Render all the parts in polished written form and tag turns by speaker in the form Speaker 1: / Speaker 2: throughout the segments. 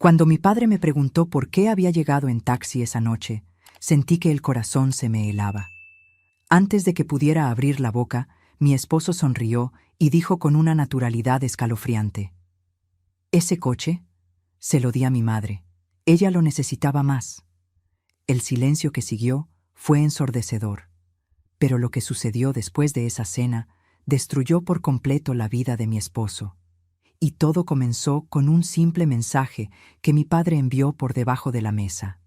Speaker 1: Cuando mi padre me preguntó por qué había llegado en taxi esa noche, sentí que el corazón se me helaba. Antes de que pudiera abrir la boca, mi esposo sonrió y dijo con una naturalidad escalofriante: «¿Ese coche?» Se lo di a mi madre. Ella lo necesitaba más. El silencio que siguió fue ensordecedor. Pero lo que sucedió después de esa cena destruyó por completo la vida de mi esposo. Y todo comenzó con un simple mensaje que mi padre envió por debajo de la mesa.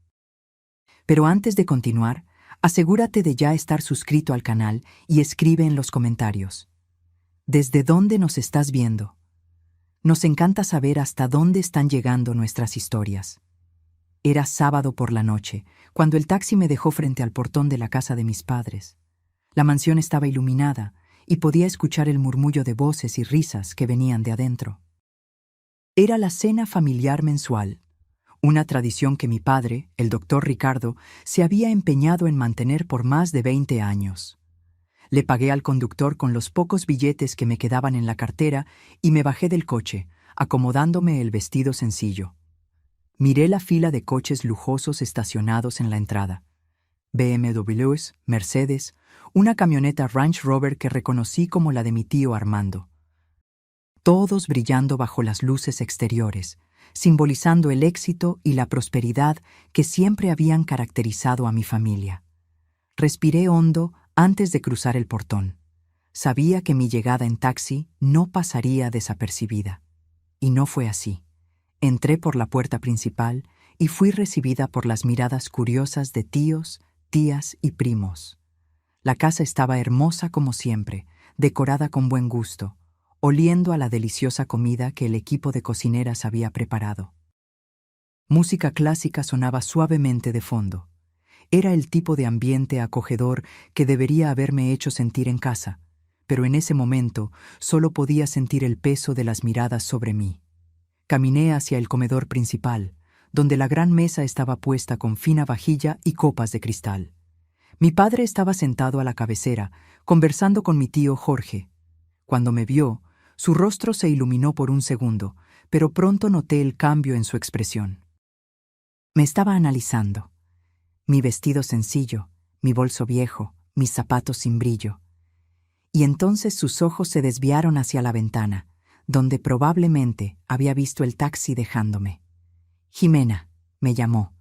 Speaker 1: Pero antes de continuar, asegúrate de ya estar suscrito al canal y escribe en los comentarios: ¿desde dónde nos estás viendo? Nos encanta saber hasta dónde están llegando nuestras historias. Era sábado por la noche, cuando el taxi me dejó frente al portón de la casa de mis padres. La mansión estaba iluminada y podía escuchar el murmullo de voces y risas que venían de adentro. Era la cena familiar mensual, una tradición que mi padre, el doctor Ricardo, se había empeñado en mantener por más de 20 años. Le pagué al conductor con los pocos billetes que me quedaban en la cartera y me bajé del coche, acomodándome el vestido sencillo. Miré la fila de coches lujosos estacionados en la entrada. BMWs, Mercedes, una camioneta Range Rover que reconocí como la de mi tío Armando. Todos brillando bajo las luces exteriores, simbolizando el éxito y la prosperidad que siempre habían caracterizado a mi familia. Respiré hondo antes de cruzar el portón. Sabía que mi llegada en taxi no pasaría desapercibida. Y no fue así. Entré por la puerta principal y fui recibida por las miradas curiosas de tíos, tías y primos. La casa estaba hermosa como siempre, decorada con buen gusto, oliendo a la deliciosa comida que el equipo de cocineras había preparado. Música clásica sonaba suavemente de fondo. Era el tipo de ambiente acogedor que debería haberme hecho sentir en casa, pero en ese momento solo podía sentir el peso de las miradas sobre mí. Caminé hacia el comedor principal, donde la gran mesa estaba puesta con fina vajilla y copas de cristal. Mi padre estaba sentado a la cabecera, conversando con mi tío Jorge. Cuando me vio, su rostro se iluminó por un segundo, pero pronto noté el cambio en su expresión. Me estaba analizando. Mi vestido sencillo, mi bolso viejo, mis zapatos sin brillo. Y entonces sus ojos se desviaron hacia la ventana, donde probablemente había visto el taxi dejándome. «Jimena», me llamó,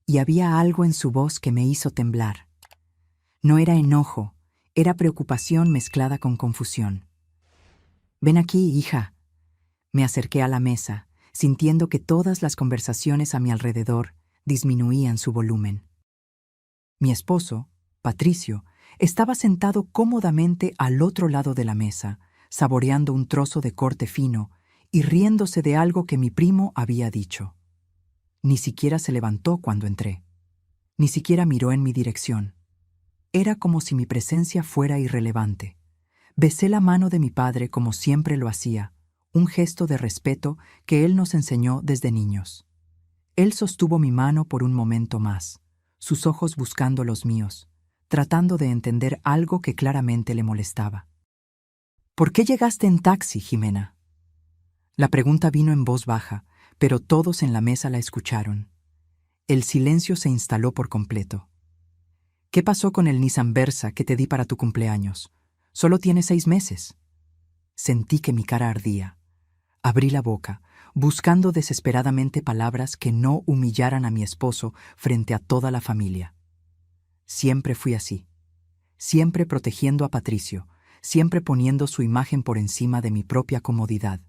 Speaker 1: y había algo en su voz que me hizo temblar. No era enojo, era preocupación mezclada con confusión. «Ven aquí, hija». Me acerqué a la mesa, sintiendo que todas las conversaciones a mi alrededor disminuían su volumen. Mi esposo, Patricio, estaba sentado cómodamente al otro lado de la mesa, saboreando un trozo de corte fino y riéndose de algo que mi primo había dicho. Ni siquiera se levantó cuando entré. Ni siquiera miró en mi dirección. Era como si mi presencia fuera irrelevante. Besé la mano de mi padre como siempre lo hacía, un gesto de respeto que él nos enseñó desde niños. Él sostuvo mi mano por un momento más, sus ojos buscando los míos, tratando de entender algo que claramente le molestaba. «¿Por qué llegaste en taxi, Jimena?» La pregunta vino en voz baja, pero todos en la mesa la escucharon. El silencio se instaló por completo. «¿Qué pasó con el Nissan Versa que te di para tu cumpleaños? Solo tiene 6 meses». Sentí que mi cara ardía. Abrí la boca, buscando desesperadamente palabras que no humillaran a mi esposo frente a toda la familia. Siempre fui así. Siempre protegiendo a Patricio, siempre poniendo su imagen por encima de mi propia comodidad.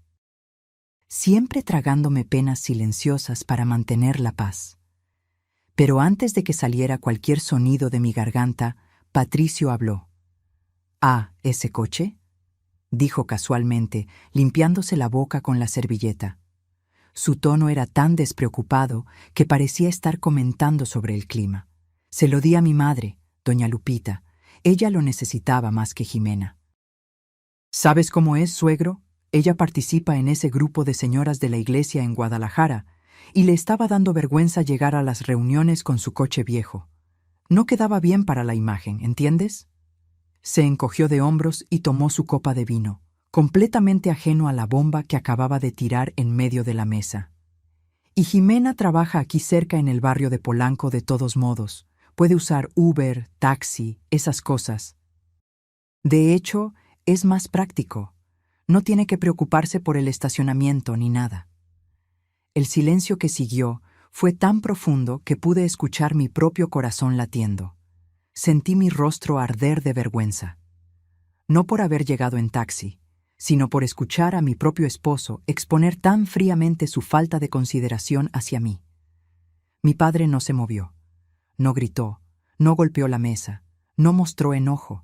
Speaker 1: Siempre tragándome penas silenciosas para mantener la paz. Pero antes de que saliera cualquier sonido de mi garganta, Patricio habló. «¿Ah, ese coche?», dijo casualmente, limpiándose la boca con la servilleta. Su tono era tan despreocupado que parecía estar comentando sobre el clima. «Se lo di a mi madre, doña Lupita. Ella lo necesitaba más que Jimena». «¿Sabes cómo es, suegro? Ella participa en ese grupo de señoras de la iglesia en Guadalajara, y le estaba dando vergüenza llegar a las reuniones con su coche viejo. No quedaba bien para la imagen, ¿entiendes?». Se encogió de hombros y tomó su copa de vino, completamente ajeno a la bomba que acababa de tirar en medio de la mesa. Y Jimena trabaja aquí cerca en el barrio de Polanco de todos modos. Puede usar Uber, taxi, esas cosas. De hecho, es más práctico. No tiene que preocuparse por el estacionamiento ni nada. El silencio que siguió fue tan profundo que pude escuchar mi propio corazón latiendo. Sentí mi rostro arder de vergüenza. No por haber llegado en taxi, sino por escuchar a mi propio esposo exponer tan fríamente su falta de consideración hacia mí. Mi padre no se movió, no gritó, no golpeó la mesa, no mostró enojo.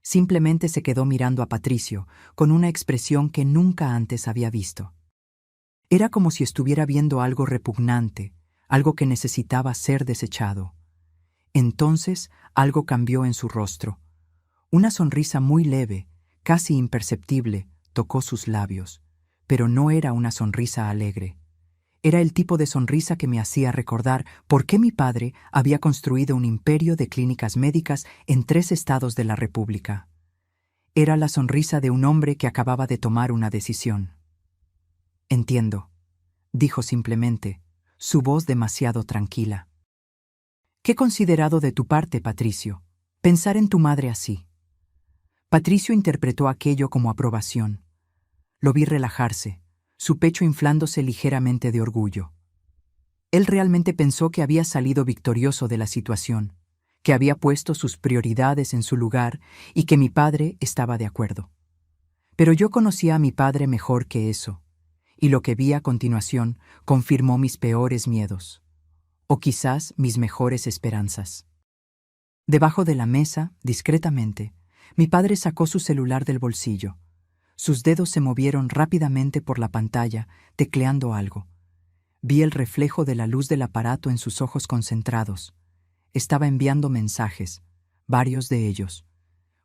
Speaker 1: Simplemente se quedó mirando a Patricio con una expresión que nunca antes había visto. Era como si estuviera viendo algo repugnante, algo que necesitaba ser desechado. Entonces algo cambió en su rostro. Una sonrisa muy leve, casi imperceptible, tocó sus labios, pero no era una sonrisa alegre. Era el tipo de sonrisa que me hacía recordar por qué mi padre había construido un imperio de clínicas médicas en 3 estados de la República. Era la sonrisa de un hombre que acababa de tomar una decisión. «Entiendo», dijo simplemente, su voz demasiado tranquila. «Qué considerado de tu parte, Patricio, pensar en tu madre así». Patricio interpretó aquello como aprobación. Lo vi relajarse, su pecho inflándose ligeramente de orgullo. Él realmente pensó que había salido victorioso de la situación, que había puesto sus prioridades en su lugar y que mi padre estaba de acuerdo. Pero yo conocía a mi padre mejor que eso, y lo que vi a continuación confirmó mis peores miedos, o quizás mis mejores esperanzas. Debajo de la mesa, discretamente, mi padre sacó su celular del bolsillo. Sus dedos se movieron rápidamente por la pantalla, tecleando algo. Vi el reflejo de la luz del aparato en sus ojos concentrados. Estaba enviando mensajes, varios de ellos.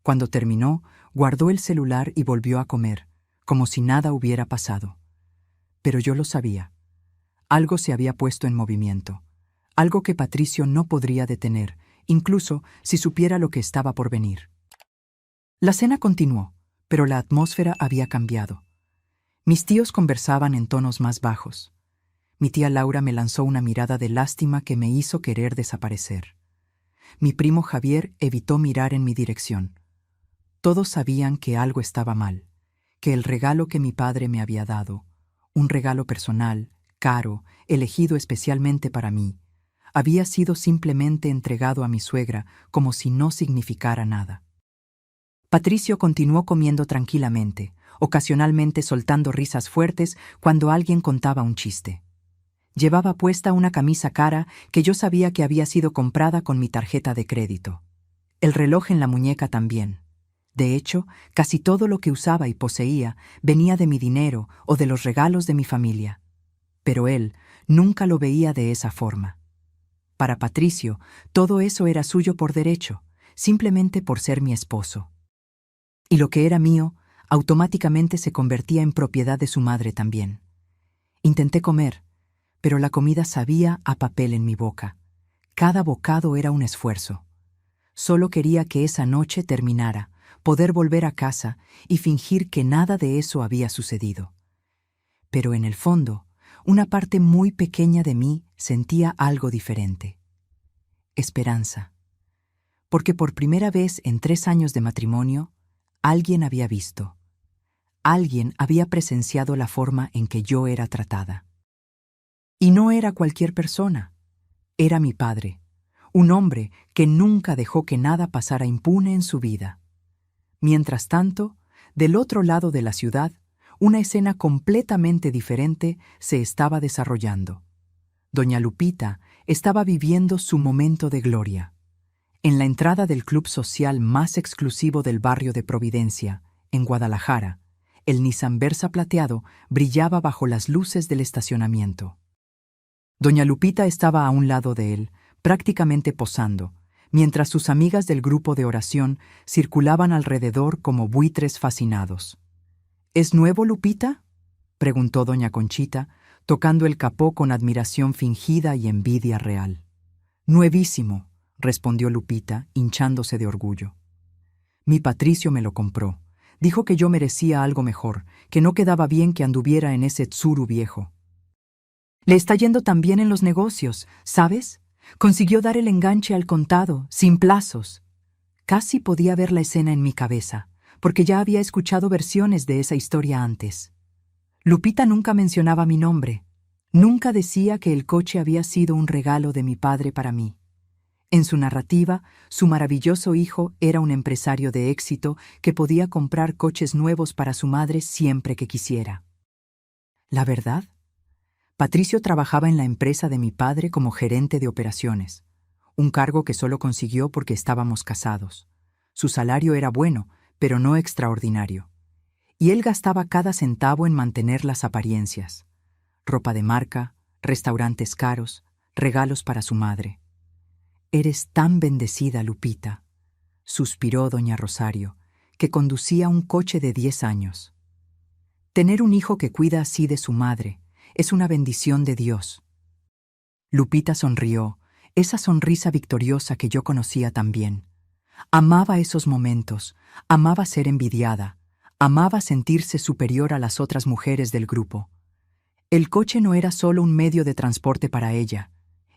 Speaker 1: Cuando terminó, guardó el celular y volvió a comer, como si nada hubiera pasado. Pero yo lo sabía. Algo se había puesto en movimiento. Algo que Patricio no podría detener, incluso si supiera lo que estaba por venir. La cena continuó, pero la atmósfera había cambiado. Mis tíos conversaban en tonos más bajos. Mi tía Laura me lanzó una mirada de lástima que me hizo querer desaparecer. Mi primo Javier evitó mirar en mi dirección. Todos sabían que algo estaba mal, que el regalo que mi padre me había dado, un regalo personal, caro, elegido especialmente para mí, había sido simplemente entregado a mi suegra como si no significara nada. Patricio continuó comiendo tranquilamente, ocasionalmente soltando risas fuertes cuando alguien contaba un chiste. Llevaba puesta una camisa cara que yo sabía que había sido comprada con mi tarjeta de crédito. El reloj en la muñeca también. De hecho, casi todo lo que usaba y poseía venía de mi dinero o de los regalos de mi familia. Pero él nunca lo veía de esa forma. Para Patricio, todo eso era suyo por derecho, simplemente por ser mi esposo. Y lo que era mío, automáticamente se convertía en propiedad de su madre también. Intenté comer, pero la comida sabía a papel en mi boca. Cada bocado era un esfuerzo. Solo quería que esa noche terminara, poder volver a casa y fingir que nada de eso había sucedido. Pero en el fondo, una parte muy pequeña de mí sentía algo diferente. Esperanza. Porque por primera vez en 3 años de matrimonio, alguien había visto. Alguien había presenciado la forma en que yo era tratada. Y no era cualquier persona. Era mi padre, un hombre que nunca dejó que nada pasara impune en su vida. Mientras tanto, del otro lado de la ciudad, una escena completamente diferente se estaba desarrollando. Doña Lupita estaba viviendo su momento de gloria. En la entrada del club social más exclusivo del barrio de Providencia, en Guadalajara, el Nissan Versa plateado brillaba bajo las luces del estacionamiento. Doña Lupita estaba a un lado de él, prácticamente posando, mientras sus amigas del grupo de oración circulaban alrededor como buitres fascinados. ¿Es nuevo, Lupita?, preguntó doña Conchita, tocando el capó con admiración fingida y envidia real. Nuevísimo, respondió Lupita, hinchándose de orgullo. Mi Patricio me lo compró. Dijo que yo merecía algo mejor, que no quedaba bien que anduviera en ese tsuru viejo. Le está yendo tan bien en los negocios, ¿sabes? Consiguió dar el enganche al contado, sin plazos. Casi podía ver la escena en mi cabeza, porque ya había escuchado versiones de esa historia antes. Lupita nunca mencionaba mi nombre. Nunca decía que el coche había sido un regalo de mi padre para mí. En su narrativa, su maravilloso hijo era un empresario de éxito que podía comprar coches nuevos para su madre siempre que quisiera. ¿La verdad? Patricio trabajaba en la empresa de mi padre como gerente de operaciones, un cargo que solo consiguió porque estábamos casados. Su salario era bueno, pero no extraordinario. Y él gastaba cada centavo en mantener las apariencias. Ropa de marca, restaurantes caros, regalos para su madre. «Eres tan bendecida, Lupita», suspiró doña Rosario, que conducía un coche de 10 años. «Tener un hijo que cuida así de su madre es una bendición de Dios». Lupita sonrió, esa sonrisa victoriosa que yo conocía tan bien. Amaba esos momentos, amaba ser envidiada, amaba sentirse superior a las otras mujeres del grupo. El coche no era solo un medio de transporte para ella,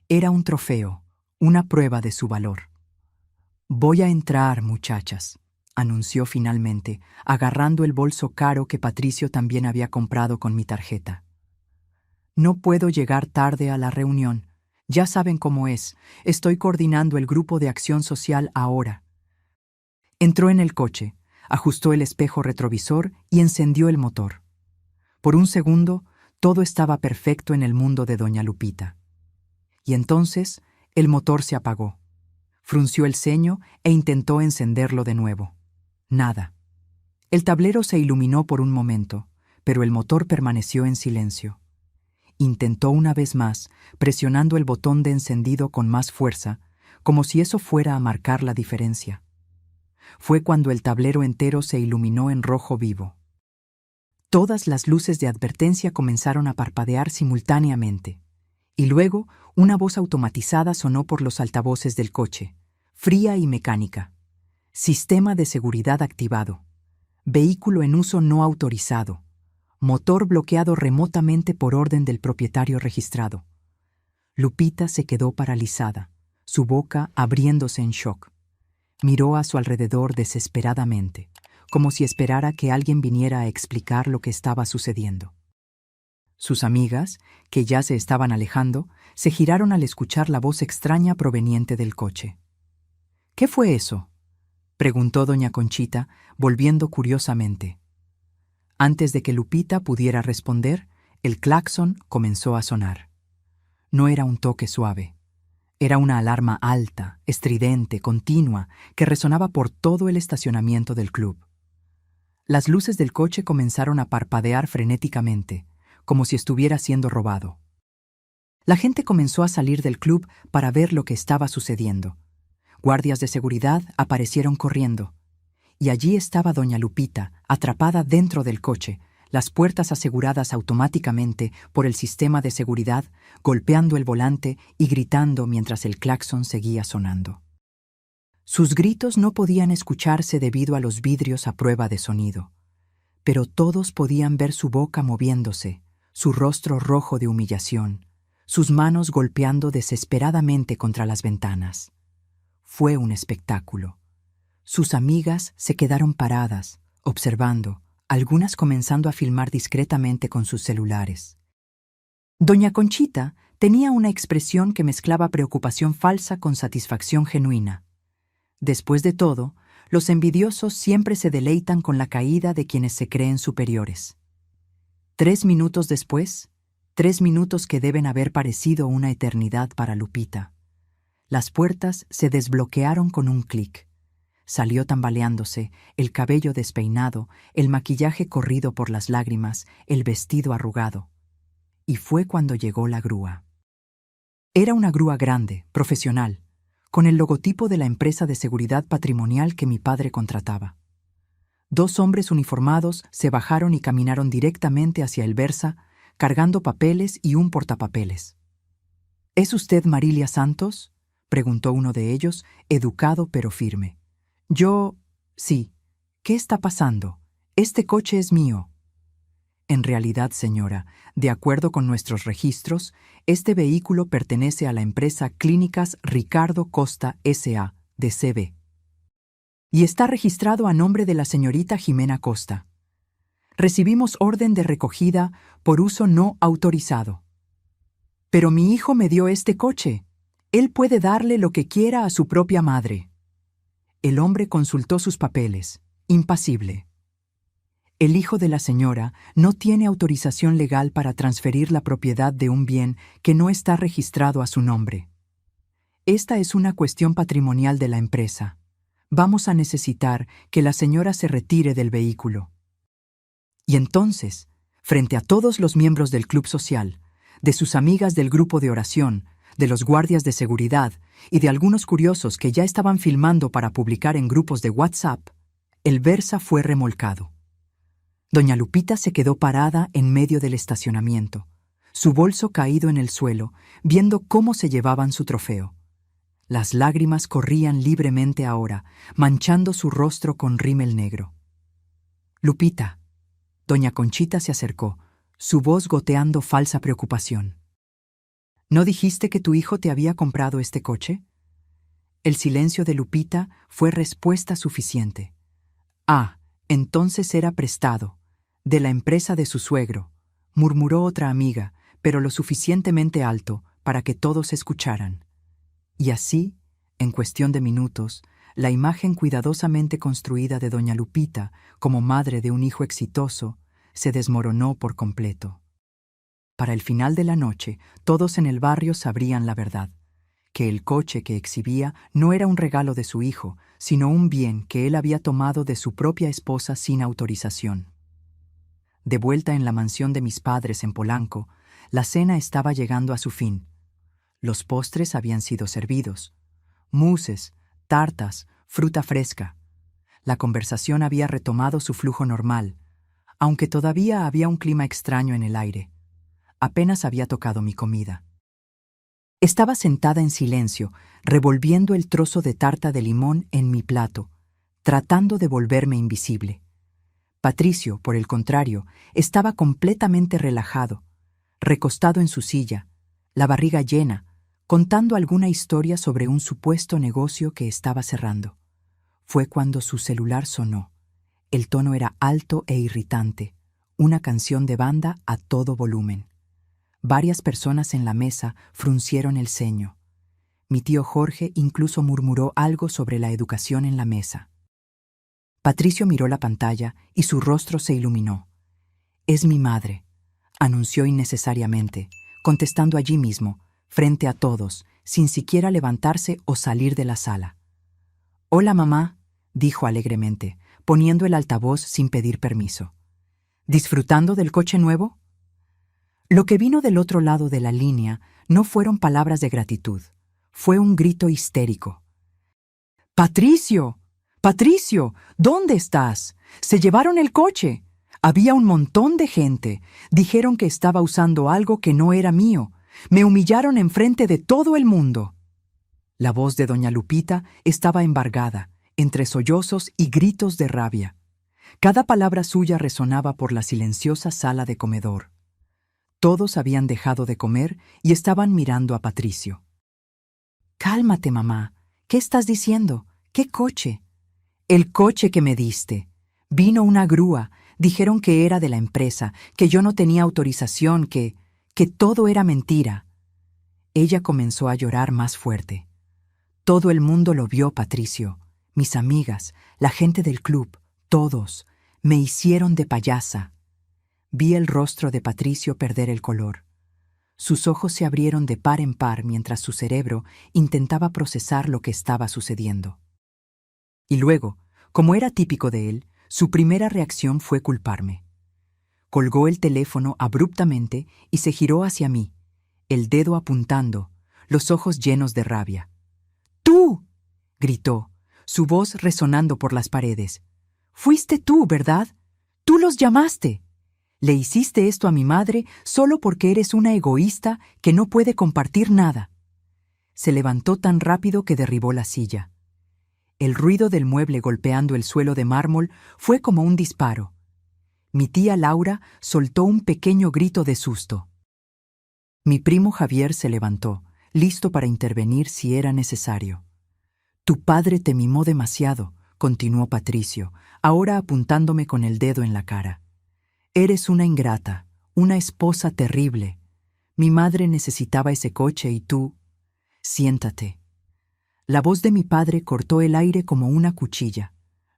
Speaker 1: era un trofeo, una prueba de su valor. «Voy a entrar, muchachas», anunció finalmente, agarrando el bolso caro que Patricio también había comprado con mi tarjeta. «No puedo llegar tarde a la reunión. Ya saben cómo es. Estoy coordinando el grupo de acción social ahora». Entró en el coche, ajustó el espejo retrovisor y encendió el motor. Por un segundo, todo estaba perfecto en el mundo de doña Lupita. Y entonces, el motor se apagó. Frunció el ceño e intentó encenderlo de nuevo. Nada. El tablero se iluminó por un momento, pero el motor permaneció en silencio. Intentó una vez más, presionando el botón de encendido con más fuerza, como si eso fuera a marcar la diferencia. Fue cuando el tablero entero se iluminó en rojo vivo. Todas las luces de advertencia comenzaron a parpadear simultáneamente, y luego una voz automatizada sonó por los altavoces del coche, fría y mecánica. «Sistema de seguridad activado. Vehículo en uso no autorizado. Motor bloqueado remotamente por orden del propietario registrado». Lupita se quedó paralizada, su boca abriéndose en shock. Miró a su alrededor desesperadamente, como si esperara que alguien viniera a explicar lo que estaba sucediendo. Sus amigas, que ya se estaban alejando, se giraron al escuchar la voz extraña proveniente del coche. «¿Qué fue eso?», preguntó doña Conchita, volviendo curiosamente. Antes de que Lupita pudiera responder, el claxon comenzó a sonar. No era un toque suave. Era una alarma alta, estridente, continua, que resonaba por todo el estacionamiento del club. Las luces del coche comenzaron a parpadear frenéticamente, como si estuviera siendo robado. La gente comenzó a salir del club para ver lo que estaba sucediendo. Guardias de seguridad aparecieron corriendo. Y allí estaba doña Lupita, atrapada dentro del coche, las puertas aseguradas automáticamente por el sistema de seguridad, golpeando el volante y gritando mientras el claxon seguía sonando. Sus gritos no podían escucharse debido a los vidrios a prueba de sonido, pero todos podían ver su boca moviéndose, su rostro rojo de humillación, sus manos golpeando desesperadamente contra las ventanas. Fue un espectáculo. Sus amigas se quedaron paradas, observando, algunas comenzando a filmar discretamente con sus celulares. Doña Conchita tenía una expresión que mezclaba preocupación falsa con satisfacción genuina. Después de todo, los envidiosos siempre se deleitan con la caída de quienes se creen superiores. 3 minutos después, 3 minutos que deben haber parecido una eternidad para Lupita. Las puertas se desbloquearon con un clic. Salió tambaleándose, el cabello despeinado, el maquillaje corrido por las lágrimas, el vestido arrugado. Y fue cuando llegó la grúa. Era una grúa grande, profesional, con el logotipo de la empresa de seguridad patrimonial que mi padre contrataba. 2 hombres uniformados se bajaron y caminaron directamente hacia el Versa, cargando papeles y un portapapeles. «¿Es usted Marilia Santos?», preguntó uno de ellos, educado pero firme. «Yo... sí. ¿Qué está pasando? Este coche es mío». En realidad, señora, de acuerdo con nuestros registros, este vehículo pertenece a la empresa Clínicas Ricardo Costa S.A. de CB. Y está registrado a nombre de la señorita Jimena Costa. Recibimos orden de recogida por uso no autorizado. Pero mi hijo me dio este coche. Él puede darle lo que quiera a su propia madre. El hombre consultó sus papeles, impasible. El hijo de la señora no tiene autorización legal para transferir la propiedad de un bien que no está registrado a su nombre. Esta es una cuestión patrimonial de la empresa. Vamos a necesitar que la señora se retire del vehículo. Y entonces, frente a todos los miembros del club social, de sus amigas del grupo de oración, de los guardias de seguridad y de algunos curiosos que ya estaban filmando para publicar en grupos de WhatsApp, el Versa fue remolcado. Doña Lupita se quedó parada en medio del estacionamiento, su bolso caído en el suelo, viendo cómo se llevaban su trofeo. Las lágrimas corrían libremente ahora, manchando su rostro con rímel negro. Lupita. Doña Conchita se acercó, su voz goteando falsa preocupación. ¿No dijiste que tu hijo te había comprado este coche? El silencio de Lupita fue respuesta suficiente. Ah, entonces era prestado, de la empresa de su suegro, murmuró otra amiga, pero lo suficientemente alto para que todos escucharan. Y así, en cuestión de minutos, la imagen cuidadosamente construida de doña Lupita como madre de un hijo exitoso se desmoronó por completo. Para el final de la noche, todos en el barrio sabrían la verdad, que el coche que exhibía no era un regalo de su hijo, sino un bien que él había tomado de su propia esposa sin autorización. De vuelta en la mansión de mis padres en Polanco, la cena estaba llegando a su fin. Los postres habían sido servidos. Mousses, tartas, fruta fresca. La conversación había retomado su flujo normal, aunque todavía había un clima extraño en el aire. Apenas había tocado mi comida. Estaba sentada en silencio, revolviendo el trozo de tarta de limón en mi plato, tratando de volverme invisible. Patricio, por el contrario, estaba completamente relajado, recostado en su silla, la barriga llena, contando alguna historia sobre un supuesto negocio que estaba cerrando. Fue cuando su celular sonó. El tono era alto e irritante, una canción de banda a todo volumen. Varias personas en la mesa fruncieron el ceño. Mi tío Jorge incluso murmuró algo sobre la educación en la mesa. Patricio miró la pantalla y su rostro se iluminó. «Es mi madre», anunció innecesariamente, contestando allí mismo, frente a todos, sin siquiera levantarse o salir de la sala. «Hola, mamá», dijo alegremente, poniendo el altavoz sin pedir permiso. «¿Disfrutando del coche nuevo?» Lo que vino del otro lado de la línea no fueron palabras de gratitud, fue un grito histérico. «¡Patricio! ¡Patricio! ¿Dónde estás? ¡Se llevaron el coche! Había un montón de gente. Dijeron que estaba usando algo que no era mío. Me humillaron enfrente de todo el mundo». La voz de doña Lupita estaba embargada, entre sollozos y gritos de rabia. Cada palabra suya resonaba por la silenciosa sala de comedor. Todos habían dejado de comer y estaban mirando a Patricio. «Cálmate, mamá. ¿Qué estás diciendo? ¿Qué coche?» «El coche que me diste. Vino una grúa. Dijeron que era de la empresa, que yo no tenía autorización, que todo era mentira». Ella comenzó a llorar más fuerte. Todo el mundo lo vio, Patricio. Mis amigas, la gente del club, todos. Me hicieron de payasa. Vi el rostro de Patricio perder el color. Sus ojos se abrieron de par en par mientras su cerebro intentaba procesar lo que estaba sucediendo. Y luego, como era típico de él, su primera reacción fue culparme. Colgó el teléfono abruptamente y se giró hacia mí, el dedo apuntando, los ojos llenos de rabia. «¡Tú!», gritó, su voz resonando por las paredes. «Fuiste tú, ¿verdad? Tú los llamaste. Le hiciste esto a mi madre solo porque eres una egoísta que no puede compartir nada». Se levantó tan rápido que derribó la silla. El ruido del mueble golpeando el suelo de mármol fue como un disparo. Mi tía Laura soltó un pequeño grito de susto. Mi primo Javier se levantó, listo para intervenir si era necesario. Tu padre te mimó demasiado, continuó Patricio, ahora apuntándome con el dedo en la cara. Eres una ingrata, una esposa terrible. Mi madre necesitaba ese coche y tú... Siéntate. La voz de mi padre cortó el aire como una cuchilla.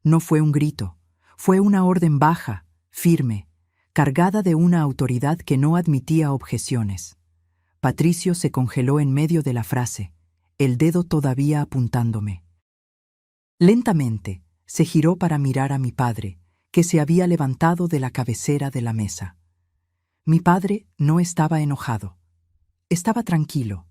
Speaker 1: No fue un grito, fue una orden baja, firme, cargada de una autoridad que no admitía objeciones. Patricio se congeló en medio de la frase, el dedo todavía apuntándome. Lentamente, se giró para mirar a mi padre, que se había levantado de la cabecera de la mesa. Mi padre no estaba enojado. Estaba tranquilo,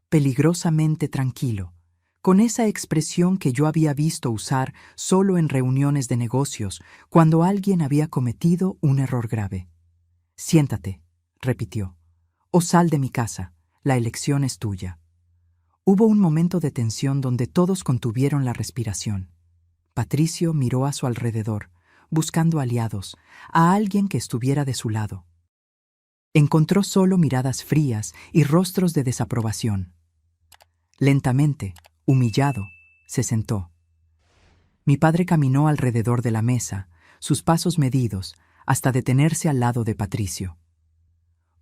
Speaker 1: peligrosamente tranquilo, con esa expresión que yo había visto usar solo en reuniones de negocios cuando alguien había cometido un error grave. Siéntate, repitió, o sal de mi casa, la elección es tuya. Hubo un momento de tensión donde todos contuvieron la respiración. Patricio miró a su alrededor, buscando aliados, a alguien que estuviera de su lado. Encontró solo miradas frías y rostros de desaprobación. Lentamente, humillado, se sentó. Mi padre caminó alrededor de la mesa, sus pasos medidos, hasta detenerse al lado de Patricio.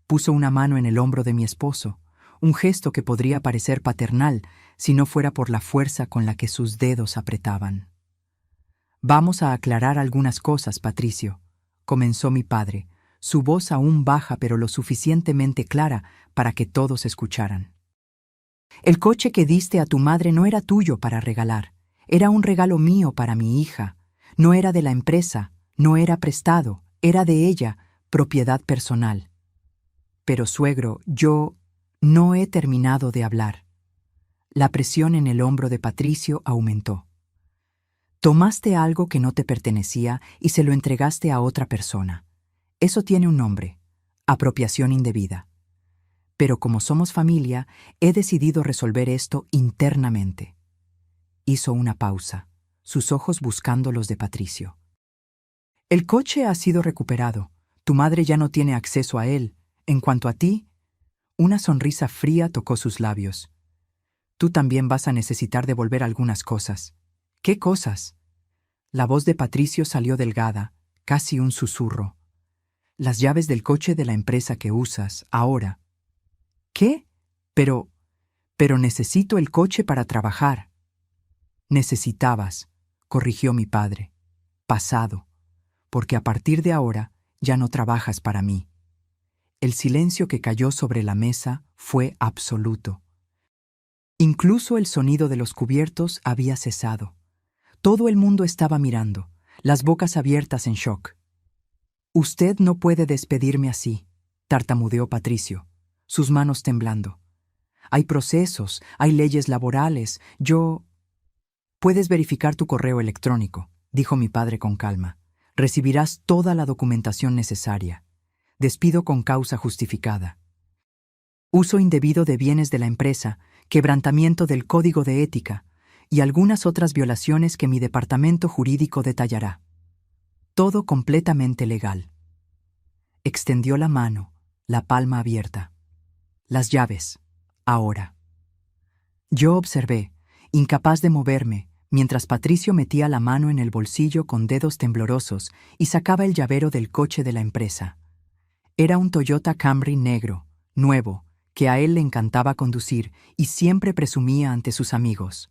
Speaker 1: Puso una mano en el hombro de mi esposo, un gesto que podría parecer paternal si no fuera por la fuerza con la que sus dedos apretaban. Vamos a aclarar algunas cosas, Patricio, comenzó mi padre, su voz aún baja pero lo suficientemente clara para que todos escucharan. El coche que diste a tu madre no era tuyo para regalar, era un regalo mío para mi hija, no era de la empresa, no era prestado, era de ella, propiedad personal. Pero suegro, yo no he terminado de hablar. La presión en el hombro de Patricio aumentó. Tomaste algo que no te pertenecía y se lo entregaste a otra persona. Eso tiene un nombre, apropiación indebida. Pero como somos familia, he decidido resolver esto internamente. Hizo una pausa, sus ojos buscando los de Patricio. El coche ha sido recuperado. Tu madre ya no tiene acceso a él. En cuanto a ti, una sonrisa fría tocó sus labios. Tú también vas a necesitar devolver algunas cosas. ¿Qué cosas? La voz de Patricio salió delgada, casi un susurro. Las llaves del coche de la empresa que usas ahora. ¿Qué? Pero necesito el coche para trabajar. Necesitabas, corrigió mi padre. Pasado, porque a partir de ahora ya no trabajas para mí. El silencio que cayó sobre la mesa fue absoluto. Incluso el sonido de los cubiertos había cesado. Todo el mundo estaba mirando, las bocas abiertas en shock. Usted no puede despedirme así, tartamudeó Patricio, sus manos temblando. Hay procesos, hay leyes laborales, yo... Puedes verificar tu correo electrónico, dijo mi padre con calma. Recibirás toda la documentación necesaria. Despido con causa justificada. Uso indebido de bienes de la empresa, quebrantamiento del código de ética y algunas otras violaciones que mi departamento jurídico detallará. Todo completamente legal. Extendió la mano, la palma abierta. Las llaves, ahora. Yo observé, incapaz de moverme, mientras Patricio metía la mano en el bolsillo con dedos temblorosos y sacaba el llavero del coche de la empresa. Era un Toyota Camry negro, nuevo, que a él le encantaba conducir y siempre presumía ante sus amigos.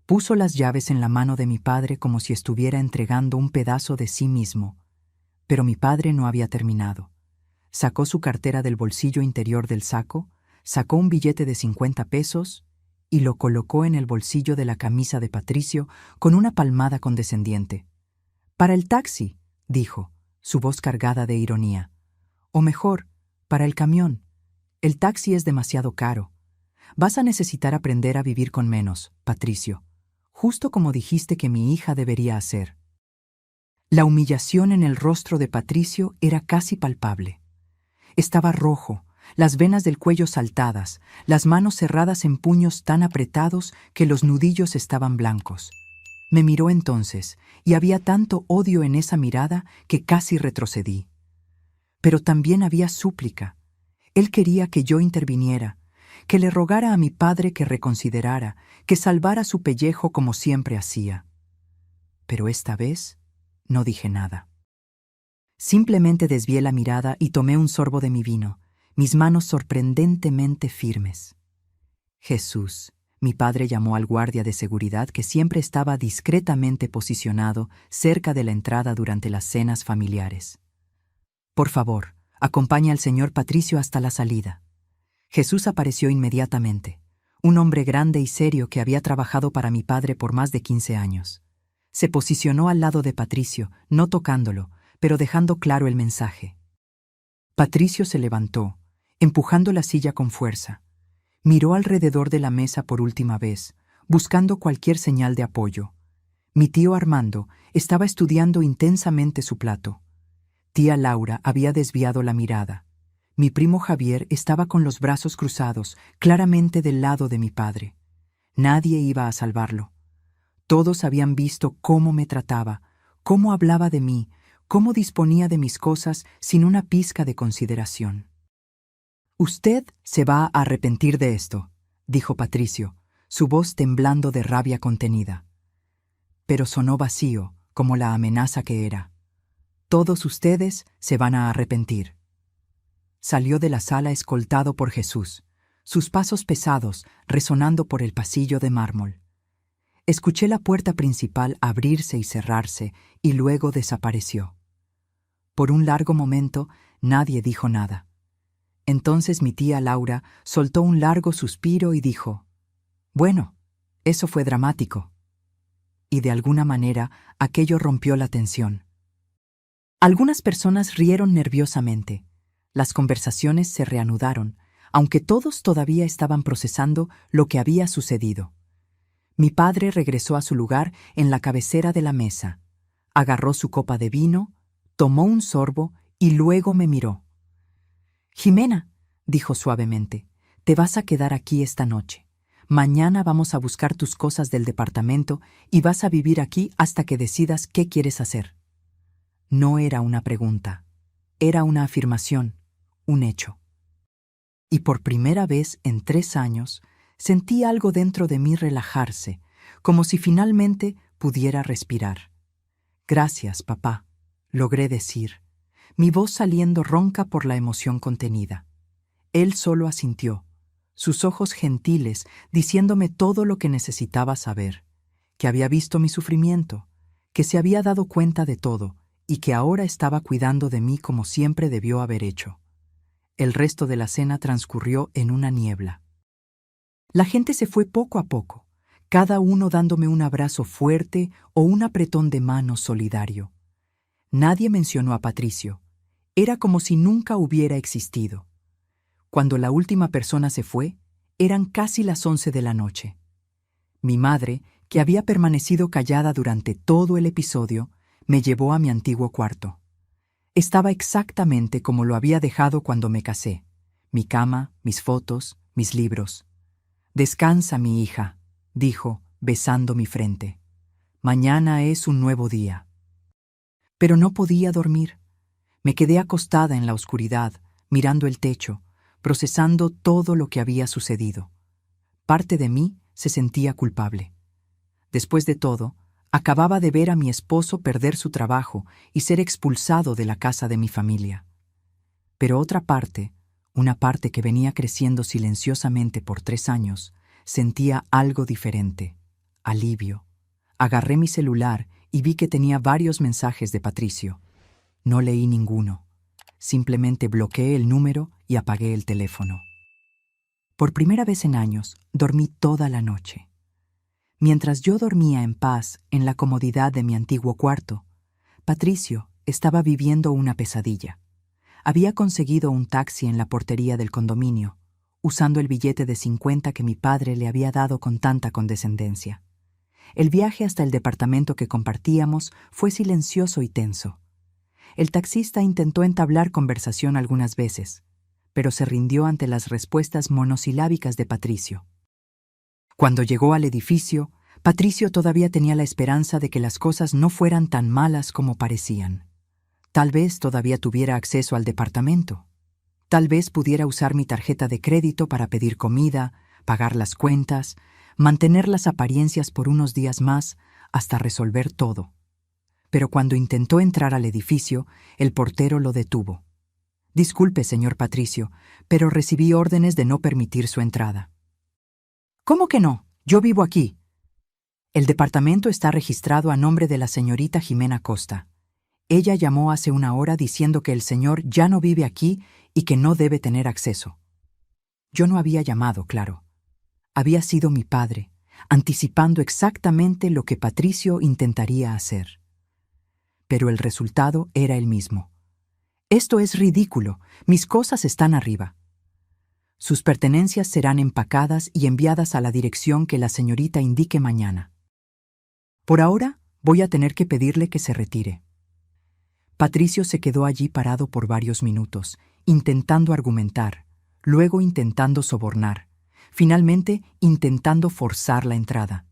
Speaker 1: Puso las llaves en la mano de mi padre como si estuviera entregando un pedazo de sí mismo. Pero mi padre no había terminado. Sacó su cartera del bolsillo interior del saco, sacó un billete de 50 pesos y lo colocó en el bolsillo de la camisa de Patricio con una palmada condescendiente. «Para el taxi», dijo, su voz cargada de ironía. «O mejor, para el camión. El taxi es demasiado caro. Vas a necesitar aprender a vivir con menos, Patricio, justo como dijiste que mi hija debería hacer». La humillación en el rostro de Patricio era casi palpable. Estaba rojo, las venas del cuello saltadas, las manos cerradas en puños tan apretados que los nudillos estaban blancos. Me miró entonces, y había tanto odio en esa mirada que casi retrocedí. Pero también había súplica. Él quería que yo interviniera, que le rogara a mi padre que reconsiderara, que salvara su pellejo como siempre hacía. Pero esta vez no dije nada. Simplemente desvié la mirada y tomé un sorbo de mi vino, mis manos sorprendentemente firmes. Jesús, mi padre llamó al guardia de seguridad que siempre estaba discretamente posicionado cerca de la entrada durante las cenas familiares. Por favor, acompaña al señor Patricio hasta la salida. Jesús apareció inmediatamente, un hombre grande y serio que había trabajado para mi padre por más de 15 años. Se posicionó al lado de Patricio, no tocándolo, pero dejando claro el mensaje. Patricio se levantó, empujando la silla con fuerza. Miró alrededor de la mesa por última vez, buscando cualquier señal de apoyo. Mi tío Armando estaba estudiando intensamente su plato. Tía Laura había desviado la mirada. Mi primo Javier estaba con los brazos cruzados, claramente del lado de mi padre. Nadie iba a salvarlo. Todos habían visto cómo me trataba, cómo hablaba de mí, cómo disponía de mis cosas sin una pizca de consideración. «Usted se va a arrepentir de esto», dijo Patricio, su voz temblando de rabia contenida. Pero sonó vacío, como la amenaza que era. «Todos ustedes se van a arrepentir». Salió de la sala escoltado por Jesús, sus pasos pesados resonando por el pasillo de mármol. Escuché la puerta principal abrirse y cerrarse y luego desapareció. Por un largo momento nadie dijo nada. Entonces mi tía Laura soltó un largo suspiro y dijo: «Bueno, eso fue dramático». Y de alguna manera aquello rompió la tensión. Algunas personas rieron nerviosamente. Las conversaciones se reanudaron, aunque todos todavía estaban procesando lo que había sucedido. Mi padre regresó a su lugar en la cabecera de la mesa, agarró su copa de vino, tomó un sorbo y luego me miró. «Jimena», dijo suavemente, «te vas a quedar aquí esta noche. Mañana vamos a buscar tus cosas del departamento y vas a vivir aquí hasta que decidas qué quieres hacer». No era una pregunta, era una afirmación, un hecho. Y por primera vez en 3 años, sentí algo dentro de mí relajarse, como si finalmente pudiera respirar. «Gracias, papá», logré decir, mi voz saliendo ronca por la emoción contenida. Él solo asintió, sus ojos gentiles diciéndome todo lo que necesitaba saber, que había visto mi sufrimiento, que se había dado cuenta de todo y que ahora estaba cuidando de mí como siempre debió haber hecho. El resto de la cena transcurrió en una niebla. La gente se fue poco a poco, cada uno dándome un abrazo fuerte o un apretón de manos solidario. Nadie mencionó a Patricio. Era como si nunca hubiera existido. Cuando la última persona se fue, eran casi las 11 de la noche. Mi madre, que había permanecido callada durante todo el episodio, me llevó a mi antiguo cuarto. Estaba exactamente como lo había dejado cuando me casé. Mi cama, mis fotos, mis libros. «Descansa, mi hija», dijo, besando mi frente. «Mañana es un nuevo día». Pero no podía dormir. Me quedé acostada en la oscuridad, mirando el techo, procesando todo lo que había sucedido. Parte de mí se sentía culpable. Después de todo, acababa de ver a mi esposo perder su trabajo y ser expulsado de la casa de mi familia. Pero otra parte, una parte que venía creciendo silenciosamente por 3 años, sentía algo diferente, alivio. Agarré mi celular y vi que tenía varios mensajes de Patricio. No leí ninguno. Simplemente bloqueé el número y apagué el teléfono. Por primera vez en años, dormí toda la noche. Mientras yo dormía en paz en la comodidad de mi antiguo cuarto, Patricio estaba viviendo una pesadilla. Había conseguido un taxi en la portería del condominio, usando el billete de 50 que mi padre le había dado con tanta condescendencia. El viaje hasta el departamento que compartíamos fue silencioso y tenso. El taxista intentó entablar conversación algunas veces, pero se rindió ante las respuestas monosilábicas de Patricio. Cuando llegó al edificio, Patricio todavía tenía la esperanza de que las cosas no fueran tan malas como parecían. Tal vez todavía tuviera acceso al departamento. Tal vez pudiera usar mi tarjeta de crédito para pedir comida, pagar las cuentas, mantener las apariencias por unos días más hasta resolver todo. Pero cuando intentó entrar al edificio, el portero lo detuvo. «Disculpe, señor Patricio, pero recibí órdenes de no permitir su entrada». «¿Cómo que no? Yo vivo aquí». «El departamento está registrado a nombre de la señorita Jimena Costa. Ella llamó hace una hora diciendo que el señor ya no vive aquí y que no debe tener acceso». Yo no había llamado, claro. Había sido mi padre, anticipando exactamente lo que Patricio intentaría hacer. Pero el resultado era el mismo. «Esto es ridículo. Mis cosas están arriba. Sus pertenencias serán empacadas y enviadas a la dirección que la señorita indique mañana. Por ahora, voy a tener que pedirle que se retire». Patricio se quedó allí parado por varios minutos, intentando argumentar, luego intentando sobornar, finalmente intentando forzar la entrada.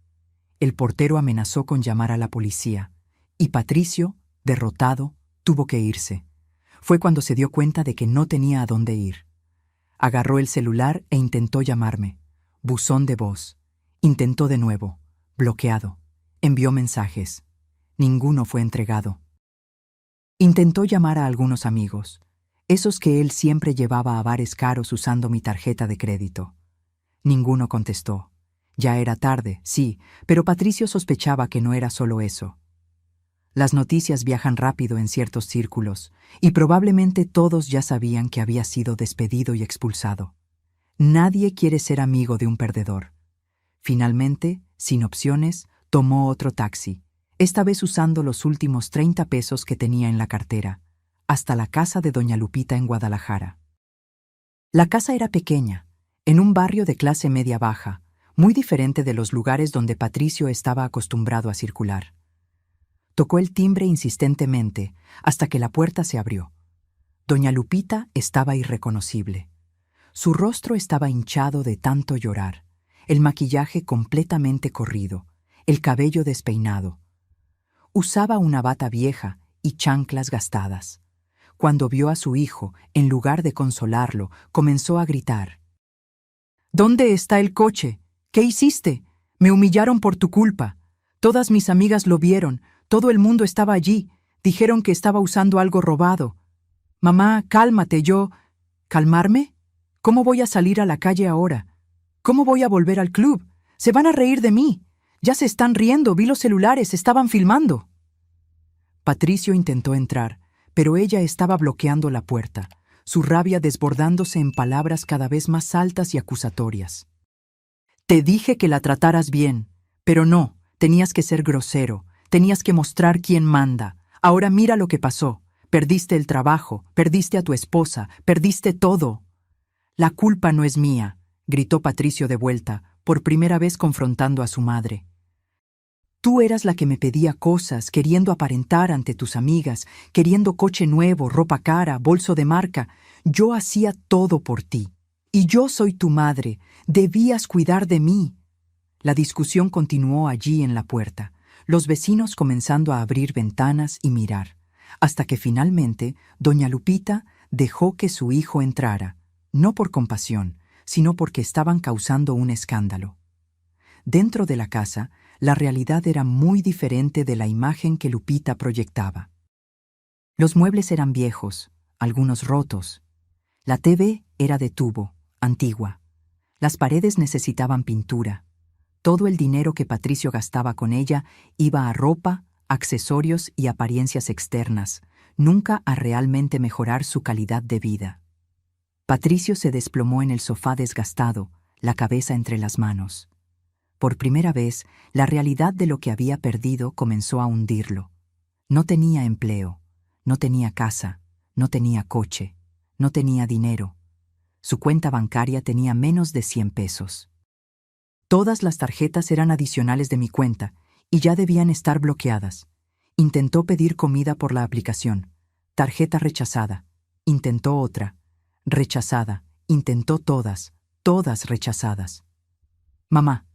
Speaker 1: El portero amenazó con llamar a la policía, y Patricio, derrotado, tuvo que irse. Fue cuando se dio cuenta de que no tenía a dónde ir. Agarró el celular e intentó llamarme. Buzón de voz. Intentó de nuevo. Bloqueado. Envió mensajes. Ninguno fue entregado. Intentó llamar a algunos amigos, esos que él siempre llevaba a bares caros usando mi tarjeta de crédito. Ninguno contestó. Ya era tarde, sí, pero Patricio sospechaba que no era solo eso. Las noticias viajan rápido en ciertos círculos, y probablemente todos ya sabían que había sido despedido y expulsado. Nadie quiere ser amigo de un perdedor. Finalmente, sin opciones, tomó otro taxi, esta vez usando los últimos 30 pesos que tenía en la cartera, hasta la casa de doña Lupita en Guadalajara. La casa era pequeña, en un barrio de clase media-baja, muy diferente de los lugares donde Patricio estaba acostumbrado a circular. Tocó el timbre insistentemente hasta que la puerta se abrió. Doña Lupita estaba irreconocible. Su rostro estaba hinchado de tanto llorar, el maquillaje completamente corrido, el cabello despeinado. Usaba una bata vieja y chanclas gastadas. Cuando vio a su hijo, en lugar de consolarlo, comenzó a gritar. «¿Dónde está el coche? ¿Qué hiciste? Me humillaron por tu culpa. Todas mis amigas lo vieron. Todo el mundo estaba allí. Dijeron que estaba usando algo robado. Mamá, cálmate, yo... ¿Calmarme? ¿Cómo voy a salir a la calle ahora? ¿Cómo voy a volver al club? Se van a reír de mí. Ya se están riendo, vi los celulares, estaban filmando». Patricio intentó entrar, pero ella estaba bloqueando la puerta, su rabia desbordándose en palabras cada vez más altas y acusatorias. «Te dije que la trataras bien, pero no, tenías que ser grosero. Tenías que mostrar quién manda. Ahora mira lo que pasó. Perdiste el trabajo, perdiste a tu esposa, perdiste todo». «La culpa no es mía», gritó Patricio de vuelta, por primera vez confrontando a su madre. «Tú eras la que me pedía cosas, queriendo aparentar ante tus amigas, queriendo coche nuevo, ropa cara, bolso de marca. Yo hacía todo por ti. Y yo soy tu madre. Debías cuidar de mí». La discusión continuó allí en la puerta, los vecinos comenzando a abrir ventanas y mirar, hasta que finalmente doña Lupita dejó que su hijo entrara, no por compasión, sino porque estaban causando un escándalo. Dentro de la casa, la realidad era muy diferente de la imagen que Lupita proyectaba. Los muebles eran viejos, algunos rotos. La TV era de tubo, antigua. Las paredes necesitaban pintura. Todo el dinero que Patricio gastaba con ella iba a ropa, accesorios y apariencias externas, nunca a realmente mejorar su calidad de vida. Patricio se desplomó en el sofá desgastado, la cabeza entre las manos. Por primera vez, la realidad de lo que había perdido comenzó a hundirlo. No tenía empleo, no tenía casa, no tenía coche, no tenía dinero. Su cuenta bancaria tenía menos de 100 pesos. Todas las tarjetas eran adicionales de mi cuenta y ya debían estar bloqueadas. Intentó pedir comida por la aplicación. Tarjeta rechazada. Intentó otra. Rechazada. Intentó todas rechazadas. «Mamá,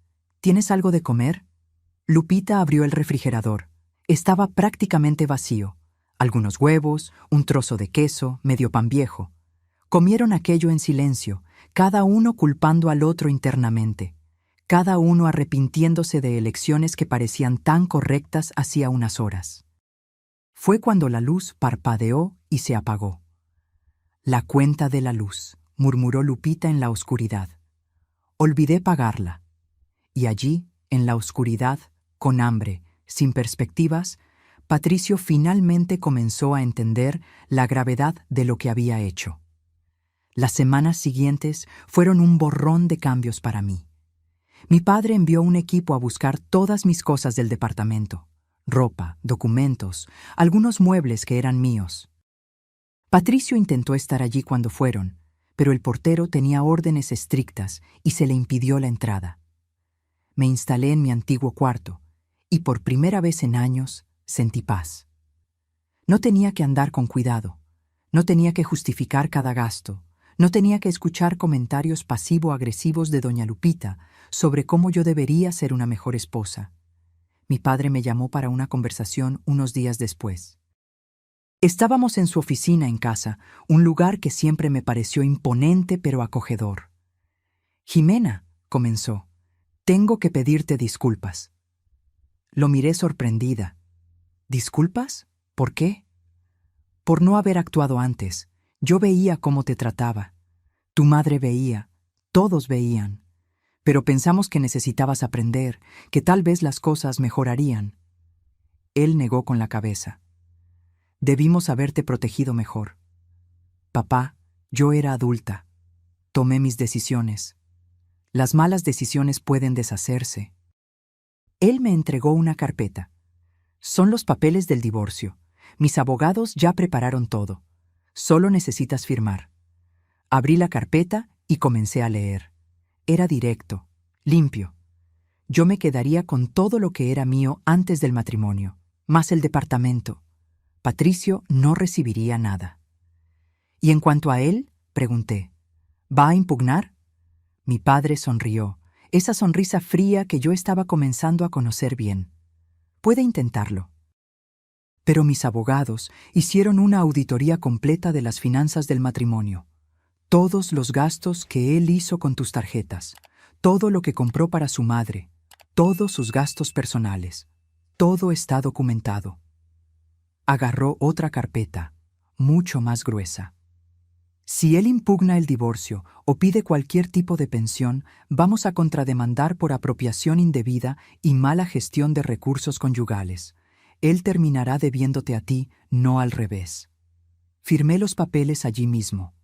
Speaker 1: ¿tienes algo de comer? Lupita abrió el refrigerador. Estaba prácticamente vacío. Algunos huevos, un trozo de queso, medio pan viejo. Comieron aquello en silencio, cada uno culpando al otro internamente, cada uno arrepintiéndose de elecciones que parecían tan correctas hacía unas horas. Fue cuando la luz parpadeó y se apagó. La cuenta de la luz, murmuró Lupita en la oscuridad. Olvidé pagarla. Y allí, en la oscuridad, con hambre, sin perspectivas, Patricio finalmente comenzó a entender la gravedad de lo que había hecho. Las semanas siguientes fueron un borrón de cambios para mí. Mi padre envió un equipo a buscar todas mis cosas del departamento: ropa, documentos, algunos muebles que eran míos. Patricio intentó estar allí cuando fueron, pero el portero tenía órdenes estrictas y se le impidió la entrada. Me instalé en mi antiguo cuarto y por primera vez en años sentí paz. No tenía que andar con cuidado, no tenía que justificar cada gasto, no tenía que escuchar comentarios pasivo-agresivos de doña Lupita sobre cómo yo debería ser una mejor esposa. Mi padre me llamó para una conversación unos días después. Estábamos en su oficina en casa, un lugar que siempre me pareció imponente pero acogedor. «Jimena», comenzó, «tengo que pedirte disculpas». Lo miré sorprendida. «¿Disculpas? ¿Por qué?» «Por no haber actuado antes. Yo veía cómo te trataba. Tu madre veía, todos veían. Pero pensamos que necesitabas aprender, que tal vez las cosas mejorarían». Él negó con la cabeza. «Debimos haberte protegido mejor. Papá, yo era adulta. Tomé mis decisiones. Las malas decisiones pueden deshacerse». Él me entregó una carpeta. «Son los papeles del divorcio. Mis abogados ya prepararon todo. Solo necesitas firmar». Abrí la carpeta y comencé a leer. Era directo, limpio. Yo me quedaría con todo lo que era mío antes del matrimonio, más el departamento. Patricio no recibiría nada. «¿Y en cuanto a él?», pregunté. «¿Va a impugnar?». Mi padre sonrió, esa sonrisa fría que yo estaba comenzando a conocer bien. «Puede intentarlo». Pero mis abogados hicieron una auditoría completa de las finanzas del matrimonio. Todos los gastos que él hizo con tus tarjetas, todo lo que compró para su madre, todos sus gastos personales, todo está documentado. Agarró otra carpeta, mucho más gruesa. «Si él impugna el divorcio o pide cualquier tipo de pensión, vamos a contrademandar por apropiación indebida y mala gestión de recursos conyugales. Él terminará debiéndote a ti, no al revés». Firmé los papeles allí mismo.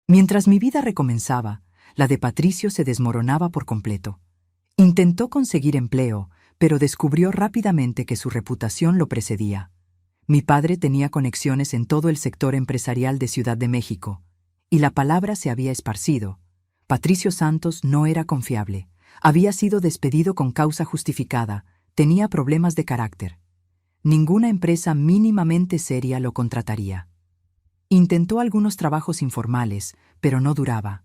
Speaker 1: Mientras mi vida recomenzaba, la de Patricio se desmoronaba por completo. Intentó conseguir empleo, pero descubrió rápidamente que su reputación lo precedía. Mi padre tenía conexiones en todo el sector empresarial de Ciudad de México, y la palabra se había esparcido. Patricio Santos no era confiable, había sido despedido con causa justificada, tenía problemas de carácter. Ninguna empresa mínimamente seria lo contrataría. Intentó algunos trabajos informales, pero no duraba.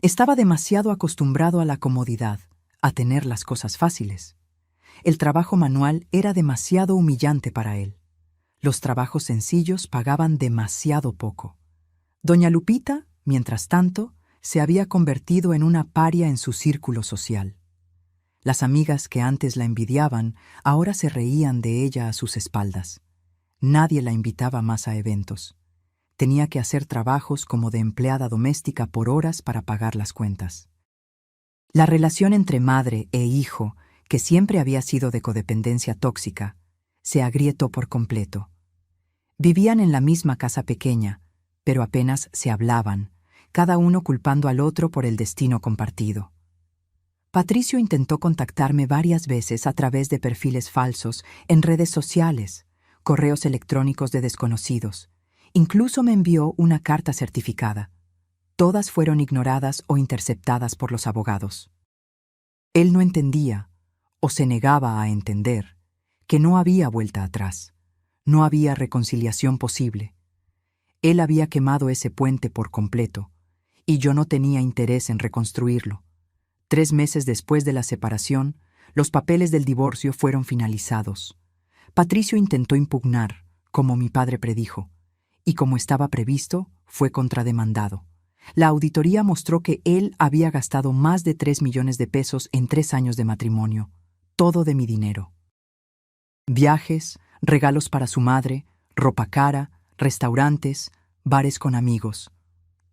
Speaker 1: Estaba demasiado acostumbrado a la comodidad, a tener las cosas fáciles. El trabajo manual era demasiado humillante para él. Los trabajos sencillos pagaban demasiado poco. Doña Lupita, mientras tanto, se había convertido en una paria en su círculo social. Las amigas que antes la envidiaban ahora se reían de ella a sus espaldas. Nadie la invitaba más a eventos. Tenía que hacer trabajos como de empleada doméstica por horas para pagar las cuentas. La relación entre madre e hijo, que siempre había sido de codependencia tóxica, se agrietó por completo. Vivían en la misma casa pequeña, pero apenas se hablaban, cada uno culpando al otro por el destino compartido. Patricio intentó contactarme varias veces a través de perfiles falsos en redes sociales, correos electrónicos de desconocidos. Incluso me envió una carta certificada. Todas fueron ignoradas o interceptadas por los abogados. Él no entendía, o se negaba a entender, que no había vuelta atrás. No había reconciliación posible. Él había quemado ese puente por completo, y yo no tenía interés en reconstruirlo. 3 meses después de la separación, Los papeles del divorcio fueron finalizados. Patricio intentó impugnar, como mi padre predijo, y como estaba previsto, fue contrademandado. La auditoría mostró que él había gastado más de 3 millones de pesos en 3 años de matrimonio, todo de mi dinero. Viajes, regalos para su madre, ropa cara, restaurantes, bares con amigos.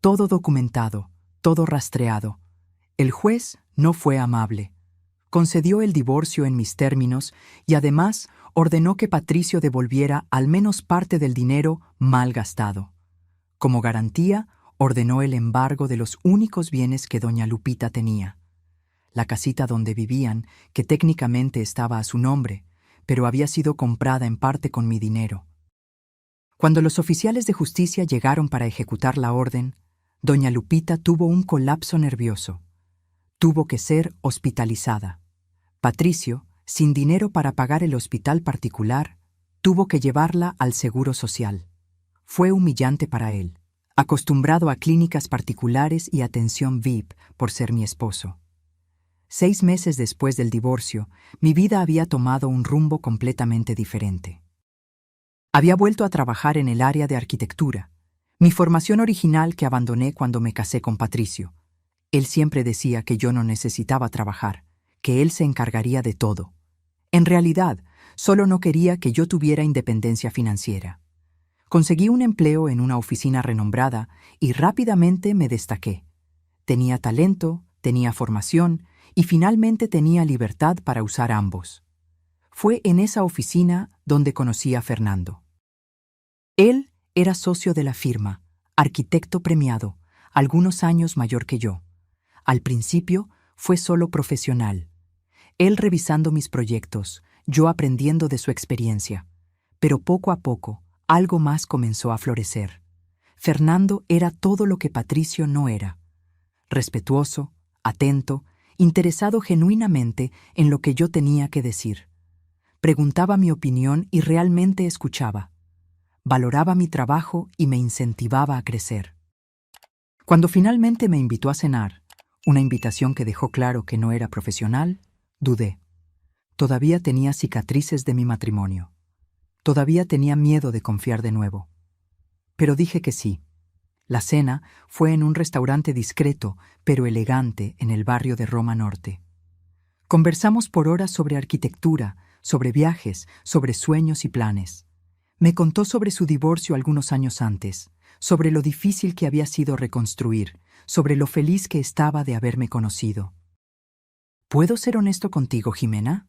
Speaker 1: Todo documentado, todo rastreado. El juez no fue amable. Concedió el divorcio en mis términos y además ordenó que Patricio devolviera al menos parte del dinero mal gastado. Como garantía, ordenó el embargo de los únicos bienes que doña Lupita tenía. La casita donde vivían, que técnicamente estaba a su nombre, pero había sido comprada en parte con mi dinero. Cuando los oficiales de justicia llegaron para ejecutar la orden, doña Lupita tuvo un colapso nervioso. Tuvo que ser hospitalizada. Patricio, sin dinero para pagar el hospital particular, tuvo que llevarla al Seguro Social. Fue humillante para él, acostumbrado a clínicas particulares y atención VIP por ser mi esposo. 6 meses después del divorcio, mi vida había tomado un rumbo completamente diferente. Había vuelto a trabajar en el área de arquitectura, mi formación original que abandoné cuando me casé con Patricio. Él siempre decía que yo no necesitaba trabajar, que él se encargaría de todo. En realidad, solo no quería que yo tuviera independencia financiera. Conseguí un empleo en una oficina renombrada y rápidamente me destaqué. Tenía talento, tenía formación y finalmente tenía libertad para usar ambos. Fue en esa oficina donde conocí a Fernando. Él era socio de la firma, arquitecto premiado, algunos años mayor que yo. Al principio fue solo profesional. Él revisando mis proyectos, yo aprendiendo de su experiencia. Pero poco a poco, algo más comenzó a florecer. Fernando era todo lo que Patricio no era. Respetuoso, atento, interesado genuinamente en lo que yo tenía que decir. Preguntaba mi opinión y realmente escuchaba. Valoraba mi trabajo y me incentivaba a crecer. Cuando finalmente me invitó a cenar, una invitación que dejó claro que no era profesional, dudé. Todavía tenía cicatrices de mi matrimonio. Todavía tenía miedo de confiar de nuevo. Pero dije que sí. La cena fue en un restaurante discreto, pero elegante, en el barrio de Roma Norte. Conversamos por horas sobre arquitectura, sobre viajes, sobre sueños y planes. Me contó sobre su divorcio algunos años antes, sobre lo difícil que había sido reconstruir, sobre lo feliz que estaba de haberme conocido. ¿Puedo ser honesto contigo, Jimena?,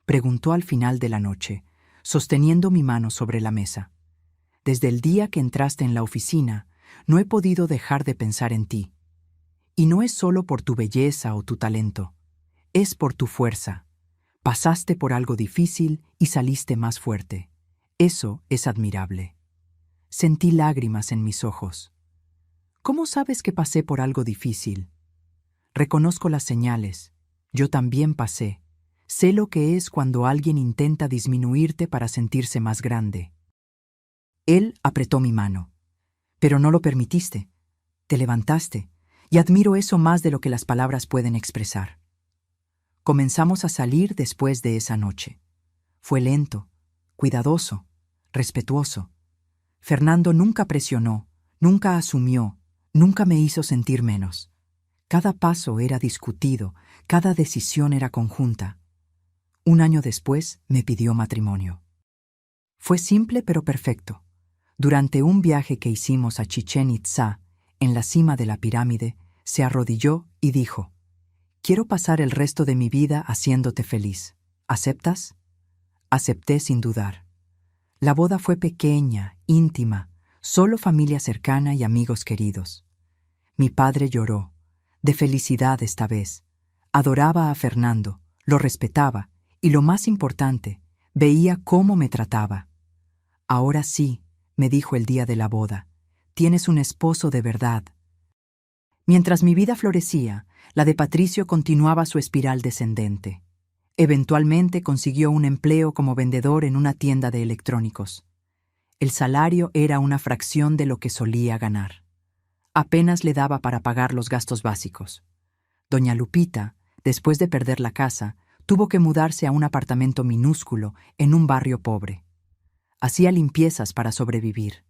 Speaker 1: preguntó al final de la noche, sosteniendo mi mano sobre la mesa. Desde el día que entraste en la oficina, no he podido dejar de pensar en ti. Y no es solo por tu belleza o tu talento, es por tu fuerza. Pasaste por algo difícil y saliste más fuerte. Eso es admirable. Sentí lágrimas en mis ojos. ¿Cómo sabes que pasé por algo difícil? Reconozco las señales. Yo también pasé. Sé lo que es cuando alguien intenta disminuirte para sentirse más grande. Él apretó mi mano. Pero no lo permitiste. Te levantaste, y admiro eso más de lo que las palabras pueden expresar. Comenzamos a salir después de esa noche. Fue lento, cuidadoso, respetuoso. Fernando nunca presionó, nunca asumió, nunca me hizo sentir menos. Cada paso era discutido, cada decisión era conjunta. Un año después me pidió matrimonio. Fue simple pero perfecto. Durante un viaje que hicimos a Chichén Itzá, en la cima de la pirámide, se arrodilló y dijo: «Quiero pasar el resto de mi vida haciéndote feliz. ¿Aceptas?». Acepté sin dudar. La boda fue pequeña, íntima, solo familia cercana y amigos queridos. Mi padre lloró, de felicidad esta vez. Adoraba a Fernando, lo respetaba y, lo más importante, veía cómo me trataba. «Ahora sí», me dijo el día de la boda, «tienes un esposo de verdad». Mientras mi vida florecía, la de Patricio continuaba su espiral descendente. Eventualmente consiguió un empleo como vendedor en una tienda de electrónicos. El salario era una fracción de lo que solía ganar. Apenas le daba para pagar los gastos básicos. Doña Lupita, después de perder la casa, Tuvo que mudarse a un apartamento minúsculo en un barrio pobre. Hacía limpiezas para sobrevivir.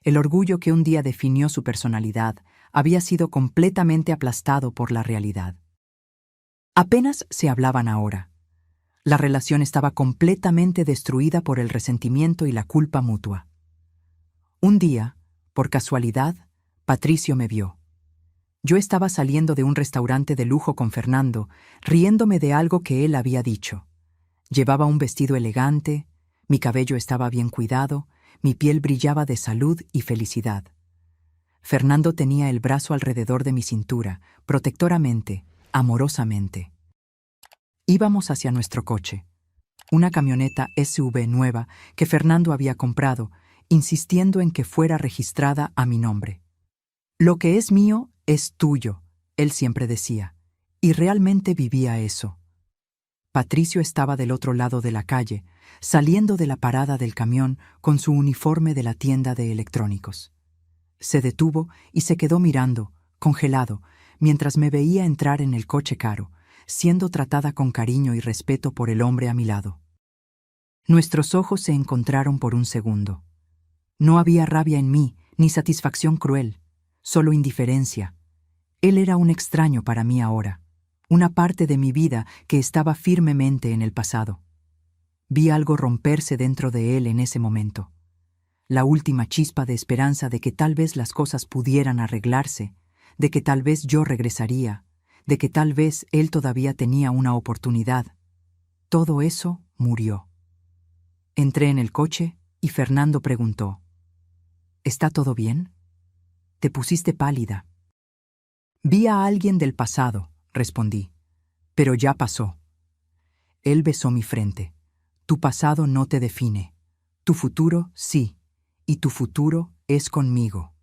Speaker 1: El orgullo que un día definió su personalidad había sido completamente aplastado por la realidad. Apenas se hablaban ahora. La relación estaba completamente destruida por el resentimiento y la culpa mutua. Un día, por casualidad, Patricio me vio. Yo estaba saliendo de un restaurante de lujo con Fernando, riéndome de algo que él había dicho. Llevaba un vestido elegante, mi cabello estaba bien cuidado, mi piel brillaba de salud y felicidad. Fernando tenía el brazo alrededor de mi cintura, protectoramente, amorosamente. Íbamos hacia nuestro coche, una camioneta SUV nueva que Fernando había comprado, insistiendo en que fuera registrada a mi nombre. Lo que es mío es tuyo, él siempre decía, y realmente vivía eso. Patricio estaba del otro lado de la calle, saliendo de la parada del camión con su uniforme de la tienda de electrónicos. Se detuvo y se quedó mirando, congelado, mientras me veía entrar en el coche caro, siendo tratada con cariño y respeto por el hombre a mi lado. Nuestros ojos se encontraron por un segundo. No había rabia en mí, ni satisfacción cruel, solo indiferencia. Él era un extraño para mí ahora, una parte de mi vida que estaba firmemente en el pasado. Vi algo romperse dentro de él en ese momento. La última chispa de esperanza de que tal vez las cosas pudieran arreglarse, de que tal vez yo regresaría, de que tal vez él todavía tenía una oportunidad. Todo eso murió. Entré en el coche y Fernando preguntó: ¿Está todo bien? Te pusiste pálida. Vi a alguien del pasado, respondí, pero ya pasó. Él besó mi frente. Tu pasado no te define. Tu futuro sí, y tu futuro es conmigo.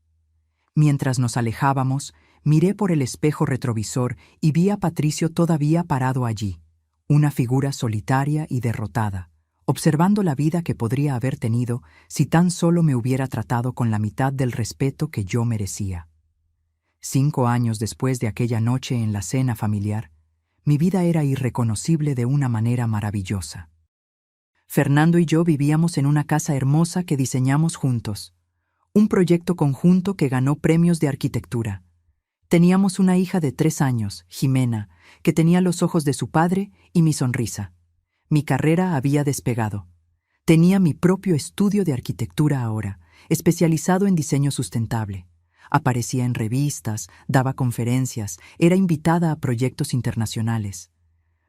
Speaker 1: Mientras nos alejábamos, miré por el espejo retrovisor y vi a Patricio todavía parado allí, una figura solitaria y derrotada, observando la vida que podría haber tenido si tan solo me hubiera tratado con la mitad del respeto que yo merecía. 5 años después de aquella noche en la cena familiar, mi vida era irreconocible de una manera maravillosa. Fernando y yo vivíamos en una casa hermosa que diseñamos juntos, un proyecto conjunto que ganó premios de arquitectura. Teníamos una hija de 3 años, Jimena, que tenía los ojos de su padre y mi sonrisa. Mi carrera había despegado. Tenía mi propio estudio de arquitectura ahora, especializado en diseño sustentable. Aparecía en revistas, daba conferencias, era invitada a proyectos internacionales.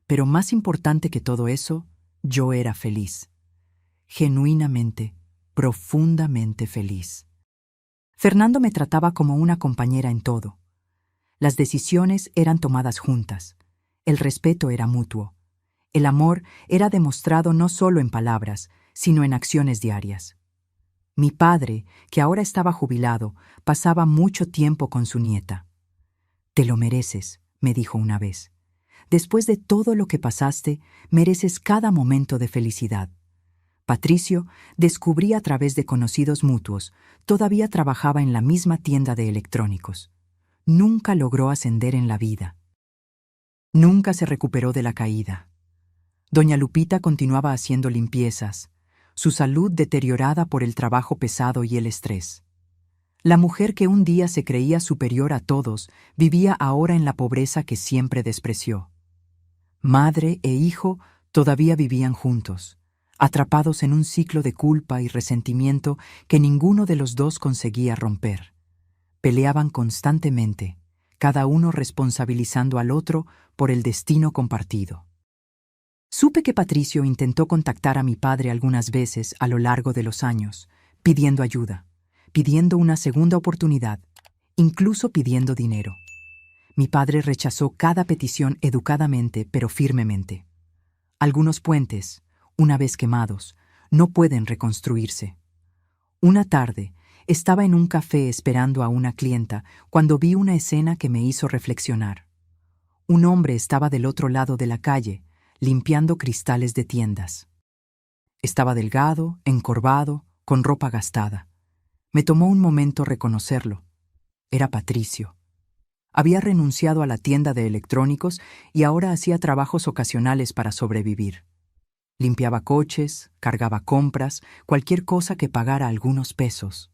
Speaker 1: Pero más importante que todo eso, yo era feliz. Genuinamente, profundamente feliz. Fernando me trataba como una compañera en todo. Las decisiones eran tomadas juntas. El respeto era mutuo. El amor era demostrado no solo en palabras, sino en acciones diarias. Mi padre, que ahora estaba jubilado, pasaba mucho tiempo con su nieta. «Te lo mereces», me dijo una vez. «Después de todo lo que pasaste, mereces cada momento de felicidad». Patricio, descubrí a través de conocidos mutuos, todavía trabajaba en la misma tienda de electrónicos. Nunca logró ascender en la vida. Nunca se recuperó de la caída. Doña Lupita continuaba haciendo limpiezas, su salud deteriorada por el trabajo pesado y el estrés. La mujer que un día se creía superior a todos vivía ahora en la pobreza que siempre despreció. Madre e hijo todavía vivían juntos, atrapados en un ciclo de culpa y resentimiento que ninguno de los dos conseguía romper. Peleaban constantemente, cada uno responsabilizando al otro por el destino compartido. Supe que Patricio intentó contactar a mi padre algunas veces a lo largo de los años, pidiendo ayuda, pidiendo una segunda oportunidad, incluso pidiendo dinero. Mi padre rechazó cada petición educadamente pero firmemente. Algunos puentes, una vez quemados, no pueden reconstruirse. Una tarde, estaba en un café esperando a una clienta cuando vi una escena que me hizo reflexionar. Un hombre estaba del otro lado de la calle, limpiando cristales de tiendas. Estaba delgado, encorvado, con ropa gastada. Me tomó un momento reconocerlo. Era Patricio. Había renunciado a la tienda de electrónicos y ahora hacía trabajos ocasionales para sobrevivir. Limpiaba coches, cargaba compras, cualquier cosa que pagara algunos pesos.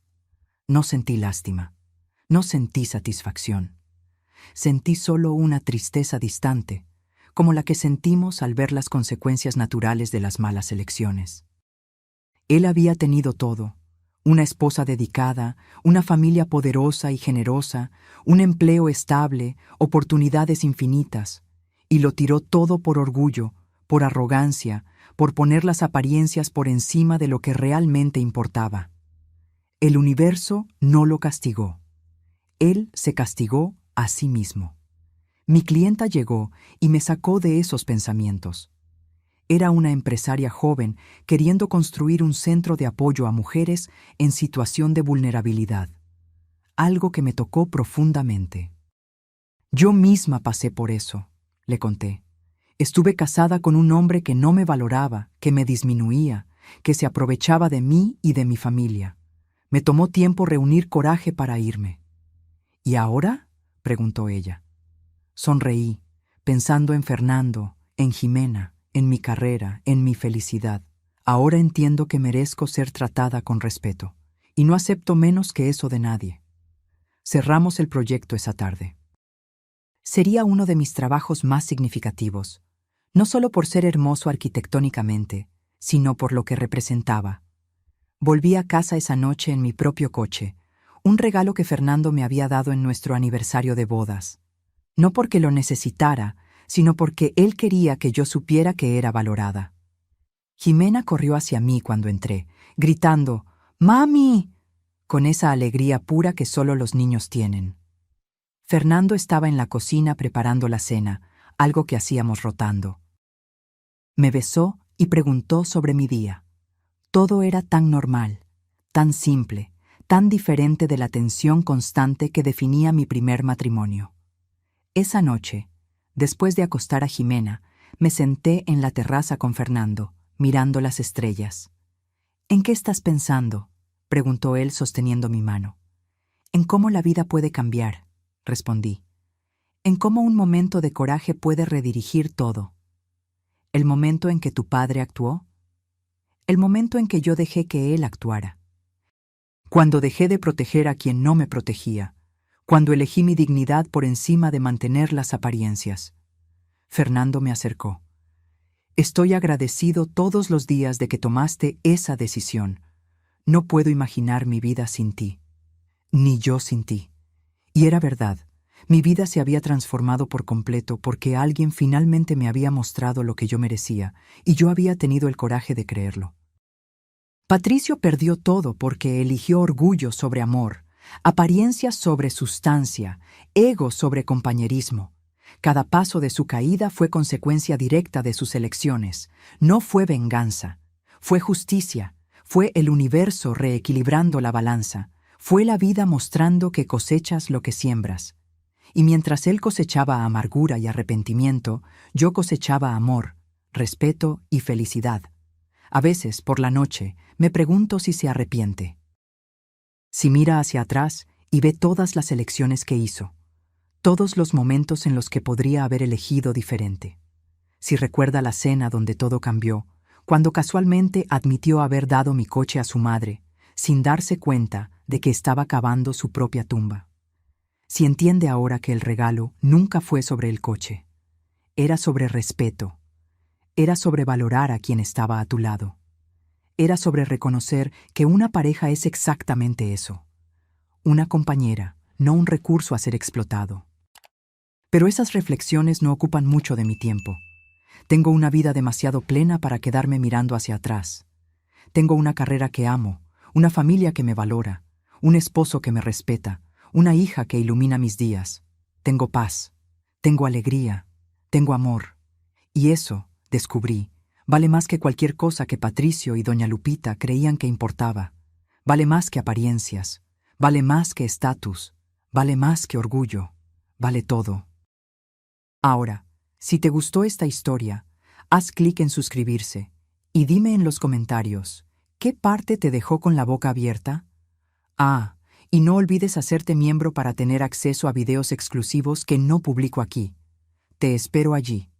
Speaker 1: No sentí lástima. No sentí satisfacción. Sentí solo una tristeza distante, como la que sentimos al ver las consecuencias naturales de las malas elecciones. Él había tenido todo: una esposa dedicada, una familia poderosa y generosa, un empleo estable, oportunidades infinitas, y lo tiró todo por orgullo, por arrogancia, por poner las apariencias por encima de lo que realmente importaba. El universo no lo castigó. Él se castigó a sí mismo. Mi clienta llegó y me sacó de esos pensamientos. Era una empresaria joven queriendo construir un centro de apoyo a mujeres en situación de vulnerabilidad, algo que me tocó profundamente. Yo misma pasé por eso, le conté. Estuve casada con un hombre que no me valoraba, que me disminuía, que se aprovechaba de mí y de mi familia. Me tomó tiempo reunir coraje para irme. ¿Y ahora?, preguntó ella. Sonreí, pensando en Fernando, en Jimena, en mi carrera, en mi felicidad. Ahora entiendo que merezco ser tratada con respeto, y no acepto menos que eso de nadie. Cerramos el proyecto esa tarde. Sería uno de mis trabajos más significativos, no solo por ser hermoso arquitectónicamente, sino por lo que representaba. Volví a casa esa noche en mi propio coche, un regalo que Fernando me había dado en nuestro aniversario de bodas. No porque lo necesitara, sino porque él quería que yo supiera que era valorada. Jimena corrió hacia mí cuando entré, gritando «¡Mami!», con esa alegría pura que solo los niños tienen. Fernando estaba en la cocina preparando la cena, algo que hacíamos rotando. Me besó y preguntó sobre mi día. Todo era tan normal, tan simple, tan diferente de la tensión constante que definía mi primer matrimonio. Esa noche, después de acostar a Jimena, me senté en la terraza con Fernando, mirando las estrellas. «¿En qué estás pensando?», preguntó él sosteniendo mi mano. «En cómo la vida puede cambiar», respondí. «En cómo un momento de coraje puede redirigir todo». «¿El momento en que tu padre actuó?». «El momento en que yo dejé que él actuara. Cuando dejé de proteger a quien no me protegía. Cuando elegí mi dignidad por encima de mantener las apariencias». Fernando me acercó. «Estoy agradecido todos los días de que tomaste esa decisión. No puedo imaginar mi vida sin ti. Ni yo sin ti». Y era verdad. Mi vida se había transformado por completo porque alguien finalmente me había mostrado lo que yo merecía, y yo había tenido el coraje de creerlo. Patricio perdió todo porque eligió orgullo sobre amor, apariencia sobre sustancia, ego sobre compañerismo. Cada paso de su caída fue consecuencia directa de sus elecciones. No fue venganza, fue justicia, fue el universo reequilibrando la balanza, fue la vida mostrando que cosechas lo que siembras. Y mientras él cosechaba amargura y arrepentimiento, yo cosechaba amor, respeto y felicidad. A veces, por la noche, me pregunto si se arrepiente. Si mira hacia atrás y ve todas las elecciones que hizo, todos los momentos en los que podría haber elegido diferente. Si recuerda la cena donde todo cambió, cuando casualmente admitió haber dado mi coche a su madre, sin darse cuenta de que estaba cavando su propia tumba. Si entiende ahora que el regalo nunca fue sobre el coche, era sobre respeto, era sobre valorar a quien estaba a tu lado, era sobre reconocer que una pareja es exactamente eso, una compañera, no un recurso a ser explotado. Pero esas reflexiones no ocupan mucho de mi tiempo. Tengo una vida demasiado plena para quedarme mirando hacia atrás. Tengo una carrera que amo, una familia que me valora, un esposo que me respeta, una hija que ilumina mis días. Tengo paz, tengo alegría, tengo amor. Y eso, descubrí, vale más que cualquier cosa que Patricio y doña Lupita creían que importaba. Vale más que apariencias, vale más que estatus, vale más que orgullo, vale todo. Ahora, si te gustó esta historia, haz clic en suscribirse y dime en los comentarios, ¿qué parte te dejó con la boca abierta? Ah, y no olvides hacerte miembro para tener acceso a videos exclusivos que no publico aquí. Te espero allí.